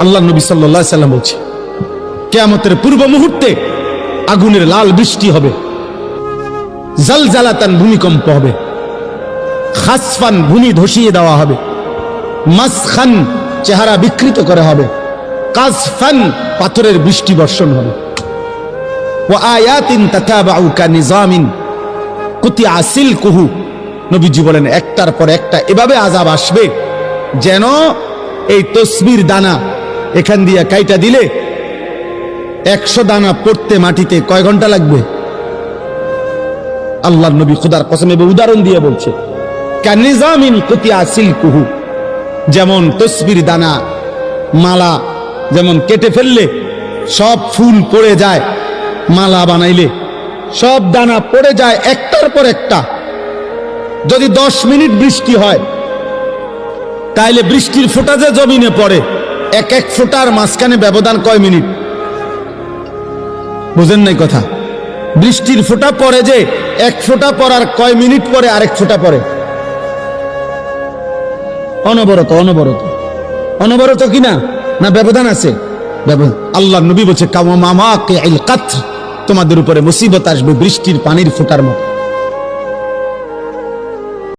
আল্লাহ নবী সাল্লাল্লাহু আলাইহি সাল্লাম বলছে, কিয়ামতের পূর্ব মুহূর্তে আগুনের লাল বৃষ্টি হবে, জালজালাতান ভূমিকম্প হবে, খাসফান ভূমি ধসিয়ে দেওয়া হবে, মাসখান চেহারা বিকৃত করা হবে, কাসফান পাথরের বৃষ্টি বর্ষণ হবে, ওয়া আয়াতিন তাতাবাউ কানিজামিন কুতিয়া সিলকুহু। নবীজি বলেন একটার পর একটা এভাবে আযাব আসবে যেন এই তসবির দানা এখান দিয়ে কাইটা দিলে 100 দানা পড়তে মাটিতে কয় ঘন্টা লাগবে? আল্লাহর নবী খোদার কসম এবং উদাহরণ দিয়ে বলছে, কানিজামিন কুতিয়া সিলকুহু, যেমন তসবির দানা মালা যেমন কেটে ফেললে সব ফুল পড়ে যায়, মালা বানাইলে সব দানা পড়ে যায় একটার পর একটা। যদি 10 মিনিট বৃষ্টি হয় তাইলে বৃষ্টির ফোঁটা যে জমিনে পড়ে এক এক ফোঁটার মাঝখানে ব্যবধান কয় মিনিট? বুঝেন নাই কথা? বৃষ্টির ফোঁটা পড়ে যে এক ফোঁটা পড়ার কয় মিনিট পরে আরেক ফোঁটা পড়ে? অনবরত অনবরত অনবরত কিনা? না ব্যবধান আছে? আল্লাহ নবী বলছে, তোমাদের উপরে মুসিবত আসবে বৃষ্টির পানির ফোঁটার মতো।